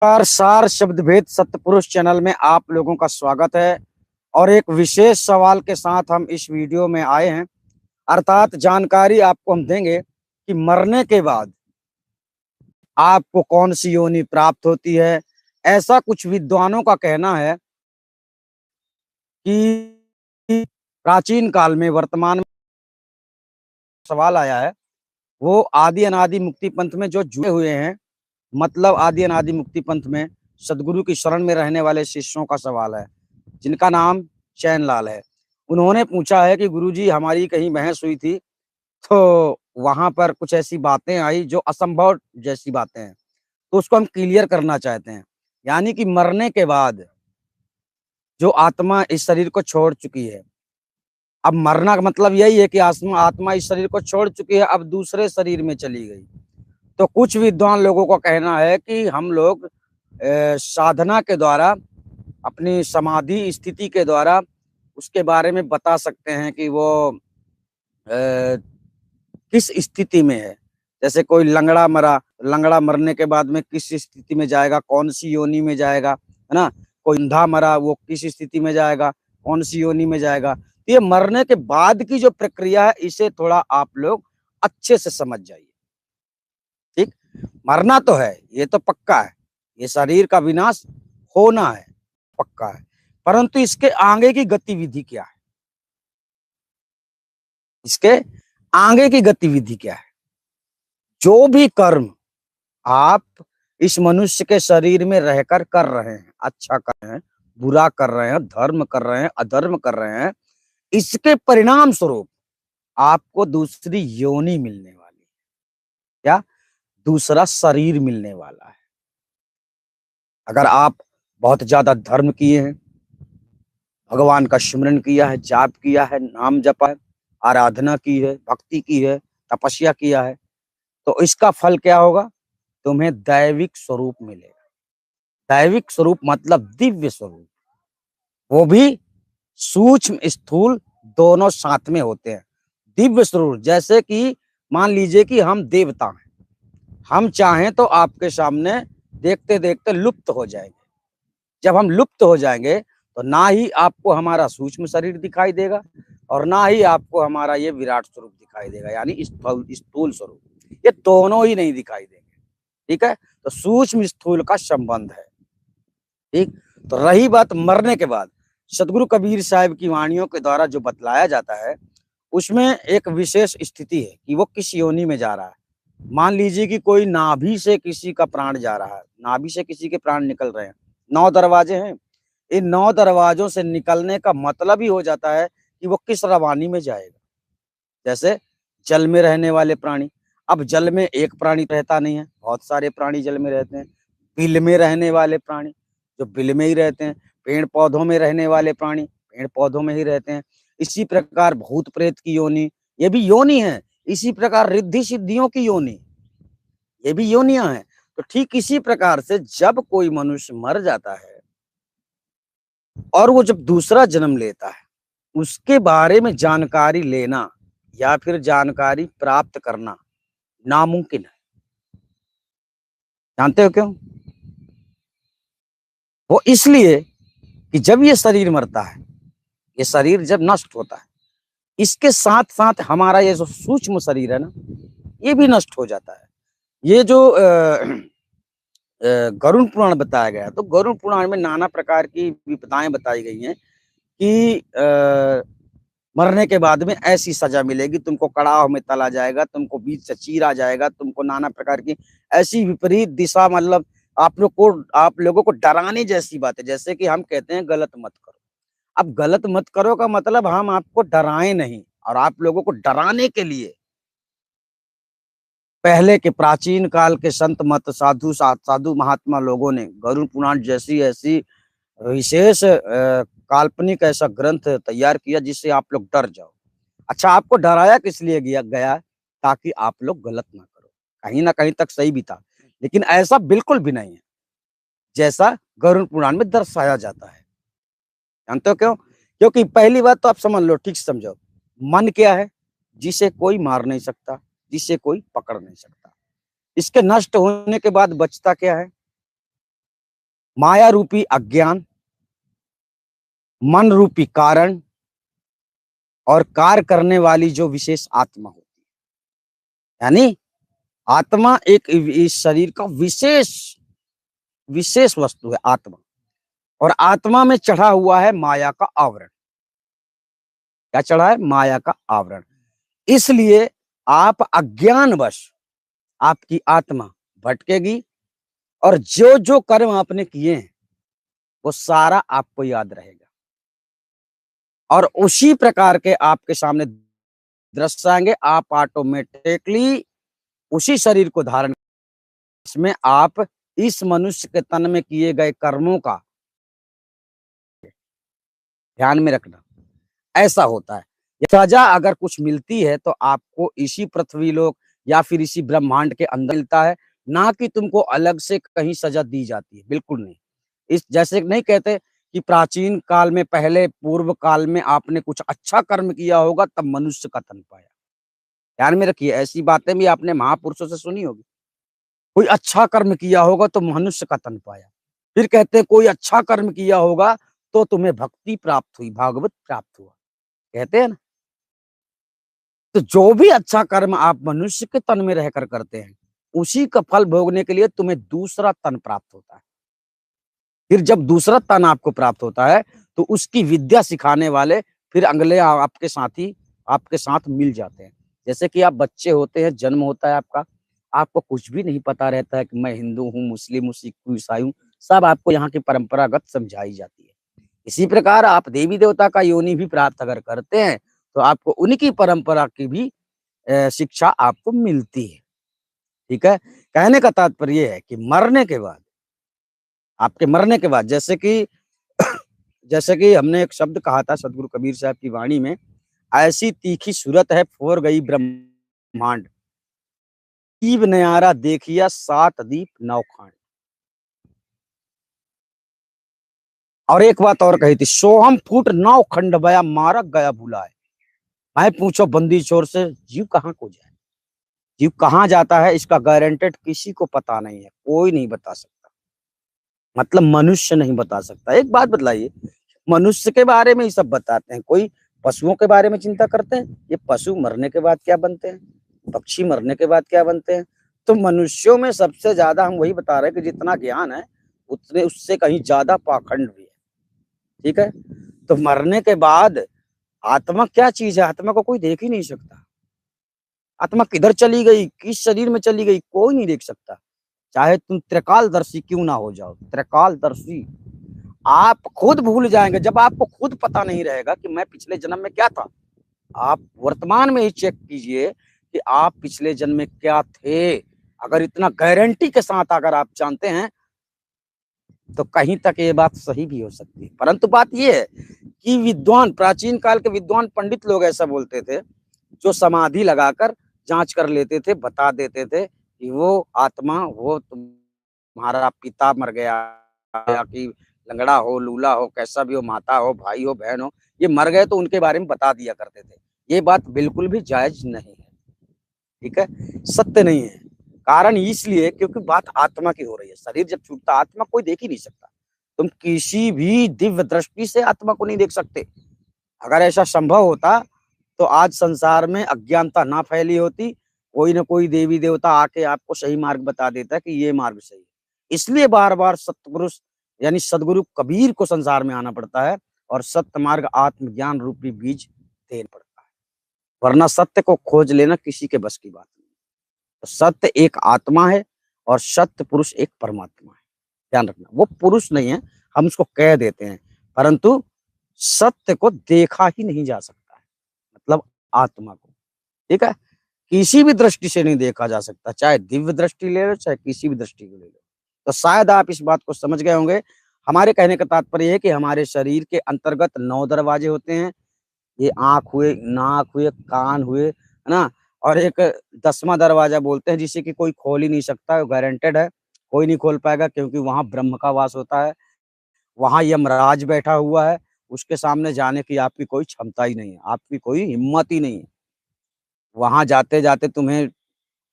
नमस्कार। सार शब्दभेद सत्पुरुष चैनल में आप लोगों का स्वागत है और एक विशेष सवाल के साथ हम इस वीडियो में आए हैं। अर्थात जानकारी आपको हम देंगे कि मरने के बाद आपको कौन सी योनि प्राप्त होती है। ऐसा कुछ विद्वानों का कहना है कि प्राचीन काल में वर्तमान में सवाल आया है, वो आदि अनादि मुक्ति पंथ में जो जुड़े हुए हैं, मतलब आदि अनादि मुक्ति पंथ में सदगुरु की शरण में रहने वाले शिष्यों का सवाल है, जिनका नाम चैन लाल है। उन्होंने पूछा है कि गुरुजी, हमारी कहीं बहस हुई थी, तो वहां पर कुछ ऐसी बातें आई जो असंभव जैसी बातें हैं, तो उसको हम क्लियर करना चाहते हैं। यानी कि मरने के बाद जो आत्मा इस शरीर को छोड़ चुकी है, अब मरना का मतलब यही है कि आत्मा इस शरीर को छोड़ चुकी है, अब दूसरे शरीर में चली गई। तो कुछ विद्वान लोगों का कहना है कि हम लोग साधना के द्वारा, अपनी समाधि स्थिति के द्वारा उसके बारे में बता सकते हैं कि वो किस स्थिति में है। जैसे कोई लंगड़ा मरा, लंगड़ा मरने के बाद में किस स्थिति में जाएगा, कौन सी योनि में जाएगा, है ना। कोई अंधा मरा, वो किस स्थिति में जाएगा, कौन सी योनि में जाएगा। तो ये मरने के बाद की जो प्रक्रिया है, इसे थोड़ा आप लोग अच्छे से समझ जाइए। ठीक, मरना तो है, ये तो पक्का है, ये शरीर का विनाश होना है, पक्का है, परंतु इसके आगे की गतिविधि क्या है, इसके आगे की गतिविधि क्या है। जो भी कर्म आप इस मनुष्य के शरीर में रहकर कर रहे हैं, अच्छा कर रहे हैं, बुरा कर रहे हैं, धर्म कर रहे हैं, अधर्म कर रहे हैं, इसके परिणाम स्वरूप आपको दूसरी योनि मिलने वाली है, क्या दूसरा शरीर मिलने वाला है। अगर आप बहुत ज्यादा धर्म किए हैं, भगवान का स्मरण किया है, जाप किया है, नाम जपा है, आराधना की है, भक्ति की है, तपस्या किया है, तो इसका फल क्या होगा, तुम्हें दैविक स्वरूप मिलेगा। दैविक स्वरूप मतलब दिव्य स्वरूप, वो भी सूक्ष्म स्थूल दोनों साथ में होते हैं। दिव्य स्वरूप जैसे कि मान लीजिए कि हम देवता हैं, हम चाहें तो आपके सामने देखते देखते लुप्त हो जाएंगे। जब हम लुप्त हो जाएंगे तो ना ही आपको हमारा सूक्ष्म शरीर दिखाई देगा और ना ही आपको हमारा ये विराट स्वरूप दिखाई देगा, यानी स्थूल स्वरूप, ये दोनों ही नहीं दिखाई देंगे। ठीक है, तो सूक्ष्म स्थूल का संबंध है। ठीक, तो रही बात मरने के बाद, सदगुरु कबीर साहब की वाणियों के द्वारा जो बतलाया जाता है, उसमें एक विशेष स्थिति है कि वो किस योनि में जा रहा है। मान लीजिए कि कोई नाभि से किसी का प्राण जा रहा है, नाभि से किसी के प्राण निकल रहे हैं, 9 दरवाजे हैं, इन 9 दरवाजों से निकलने का मतलब ही हो जाता है कि वो किस रवानी में जाएगा। जैसे जल में रहने वाले प्राणी, अब जल में एक प्राणी रहता नहीं है, बहुत सारे प्राणी जल में रहते हैं। बिल में रहने वाले प्राणी, जो बिल में ही रहते हैं। पेड़ पौधों में रहने वाले प्राणी, पेड़ पौधों में ही रहते हैं। इसी प्रकार भूत प्रेत की योनि, ये भी योनि है। इसी प्रकार रिद्धि सिद्धियों की योनि, ये भी योनियां हैं। तो ठीक इसी प्रकार से जब कोई मनुष्य मर जाता है और वो जब दूसरा जन्म लेता है, उसके बारे में जानकारी लेना या फिर जानकारी प्राप्त करना नामुमकिन है। जानते हो क्यों? वो इसलिए कि जब ये शरीर मरता है, ये शरीर जब नष्ट होता है, इसके साथ साथ हमारा ये जो सूक्ष्म शरीर है ना, ये भी नष्ट हो जाता है। ये जो गरुड़ पुराण बताया गया, तो गरुड़ पुराण में नाना प्रकार की विपदाएं बताई गई हैं कि मरने के बाद में ऐसी सजा मिलेगी, तुमको कड़ाह में तला जाएगा, तुमको बीच से चीरा जाएगा, तुमको नाना प्रकार की ऐसी विपरीत दिशा, मतलब आप लोगों को डराने जैसी बात है। जैसे कि हम कहते हैं गलत मत करो, अब गलत मत करो का मतलब हम आपको डराएं नहीं, और आप लोगों को डराने के लिए पहले के प्राचीन काल के संत मत साधु महात्मा लोगों ने गरुड़ पुराण जैसी ऐसी विशेष काल्पनिक ऐसा ग्रंथ तैयार किया जिससे आप लोग डर जाओ। अच्छा, आपको डराया किस लिए गया? ताकि आप लोग गलत ना करो। कहीं ना कहीं तक सही भी था, लेकिन ऐसा बिल्कुल भी नहीं है जैसा गरुड़ पुराण में दर्शाया जाता है। जानते हो क्यों? क्योंकि पहली बात तो आप समझ लो, ठीक समझो, मन क्या है? जिसे कोई मार नहीं सकता, जिसे कोई पकड़ नहीं सकता। इसके नष्ट होने के बाद बचता क्या है? माया रूपी अज्ञान, मन रूपी कारण और कार्य करने वाली जो विशेष आत्मा होती है। यानी आत्मा एक इस शरीर का विशेष विशेष वस्तु है आत्मा, और आत्मा में चढ़ा हुआ है माया का आवरण। क्या चढ़ा है? माया का आवरण। इसलिए आप अज्ञानवश आपकी आत्मा भटकेगी, और जो जो कर्म आपने किए हैं वो सारा आपको याद रहेगा, और उसी प्रकार के आपके सामने दृश्य आएंगे। आप ऑटोमेटिकली उसी शरीर को धारण, इसमें आप इस मनुष्य के तन में किए गए कर्मों का ध्यान में रखना। ऐसा होता है। सजा अगर कुछ मिलती है तो आपको इसी पृथ्वी लोक या फिर इसी ब्रह्मांड के अंदर मिलता है, ना कि तुमको अलग से कहीं सजा दी जाती है। बिल्कुल नहीं। इस जैसे नहीं कहते कि प्राचीन काल में, पहले पूर्व काल में आपने कुछ अच्छा कर्म किया होगा तब मनुष्य का तन पाया। ध्यान में रखिए, ऐसी बातें भी आपने महापुरुषों से सुनी होगी। कोई अच्छा कर्म किया होगा तो मनुष्य का तन पाया। फिर कहते हैं कोई अच्छा कर्म किया होगा तो तुम्हें भक्ति प्राप्त हुई, भागवत प्राप्त हुआ, कहते हैं ना। तो जो भी अच्छा कर्म आप मनुष्य के तन में रहकर करते हैं, उसी का फल भोगने के लिए तुम्हें दूसरा तन प्राप्त होता है। फिर जब दूसरा तन आपको प्राप्त होता है तो उसकी विद्या सिखाने वाले फिर अगले आपके साथी आपके साथ मिल जाते हैं। जैसे कि आप बच्चे होते हैं, जन्म होता है आपका, आपको कुछ भी नहीं पता रहता है कि मैं हिंदू हूँ, मुस्लिम हूँ, सिख हूँ, ईसाई हूँ। सब आपको यहाँ की परंपरागत समझाई जाती है। इसी प्रकार आप देवी देवता का योनि भी प्राप्त अगर करते हैं तो आपको उनकी परंपरा की भी शिक्षा आपको मिलती है। ठीक है। कहने का तात्पर्य यह है कि मरने के बाद, आपके मरने के बाद, जैसे कि हमने एक शब्द कहा था सदगुरु कबीर साहब की वाणी में, ऐसी तीखी सूरत है फोर गई ब्रह्मांड, दीप नयारा देखिया सात दीप नौ खांड। और एक बात और कही थी, सोहम फूट नौ खंड बया मारा गया भुलाए। मैं पूछो बंदी चोर से, जीव कहाँ को जाए, जीव कहाँ जाता है इसका गारंटेड किसी को पता नहीं है, कोई नहीं बता सकता। मतलब मनुष्य नहीं बता सकता। एक बात बतलाइए, मनुष्य के बारे में ही सब बताते हैं, कोई पशुओं के बारे में चिंता करते हैं? ये पशु मरने के बाद क्या बनते हैं, पक्षी मरने के बाद क्या बनते हैं? तो मनुष्यों में सबसे ज्यादा हम वही बता रहे हैं कि जितना ज्ञान है उतने उससे कहीं ज्यादा पाखंड भी है। ठीक है। तो मरने के बाद आत्मा क्या चीज है? आत्मा को कोई देख ही नहीं सकता। आत्मा किधर चली गई, किस शरीर में चली गई, कोई नहीं देख सकता। चाहे तुम त्रिकालदर्शी क्यों ना हो जाओ, त्रिकालदर्शी, आप खुद भूल जाएंगे। जब आपको खुद पता नहीं रहेगा कि मैं पिछले जन्म में क्या था, आप वर्तमान में ही चेक कीजिए कि आप पिछले जन्म में क्या थे। अगर इतना गारंटी के साथ अगर आप जानते हैं तो कहीं तक ये बात सही भी हो सकती है। परंतु बात ये है कि विद्वान, प्राचीन काल के विद्वान पंडित लोग ऐसा बोलते थे, जो समाधि लगाकर जांच कर लेते थे, बता देते थे कि वो आत्मा, वो तुम्हारा पिता मर गया, या कि लंगड़ा हो, लूला हो, कैसा भी हो, माता हो, भाई हो, बहन हो, ये मर गए तो उनके बारे में बता दिया करते थे। ये बात बिल्कुल भी जायज नहीं है। ठीक है, सत्य नहीं है। कारण इसलिए क्योंकि बात आत्मा की हो रही है। शरीर जब छूटता, आत्मा कोई देख ही नहीं सकता। तुम किसी भी दिव्य दृष्टि से आत्मा को नहीं देख सकते। अगर ऐसा संभव होता तो आज संसार में अज्ञानता ना फैली होती, कोई ना कोई देवी देवता आके आपको सही मार्ग बता देता कि ये मार्ग सही है। इसलिए बार बार सतपुरुष यानी सदगुरु कबीर को संसार में आना पड़ता है और सत्य मार्ग आत्मज्ञान रूपी बीज देना पड़ता है। वरना सत्य को खोज लेना किसी के बस की बात नहीं। तो सत्य एक आत्मा है और सत्य पुरुष एक परमात्मा है। ध्यान रखना, वो पुरुष नहीं है, हम उसको कह देते हैं, परंतु सत्य को देखा ही नहीं जा सकता है, मतलब आत्मा को। ठीक है, किसी भी दृष्टि से नहीं देखा जा सकता, चाहे दिव्य दृष्टि ले लो, चाहे किसी भी दृष्टि को ले लो। तो शायद आप इस बात को समझ गए होंगे। हमारे कहने का तात्पर्य है कि हमारे शरीर के अंतर्गत 9 दरवाजे होते हैं। ये आंख हुए, नाक हुए, कान हुए, है ना, और एक 10वां दरवाजा बोलते हैं जिसे कि कोई खोल ही नहीं सकता, गारंटेड है, कोई नहीं खोल पाएगा, क्योंकि वहां ब्रह्म का वास होता है। वहां यमराज बैठा हुआ है, उसके सामने जाने की आपकी कोई क्षमता ही नहीं है, आपकी कोई हिम्मत ही नहीं है। वहां जाते जाते तुम्हें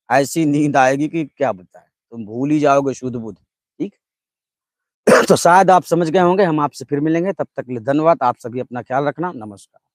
ऐसी नींद आएगी कि क्या बताएं, तुम भूल ही जाओगे शुद्ध बुद्ध। ठीक। तो शायद आप समझ गए होंगे। हम आपसे फिर मिलेंगे, तब तक के लिए धन्यवाद। आप सभी अपना ख्याल रखना। नमस्कार।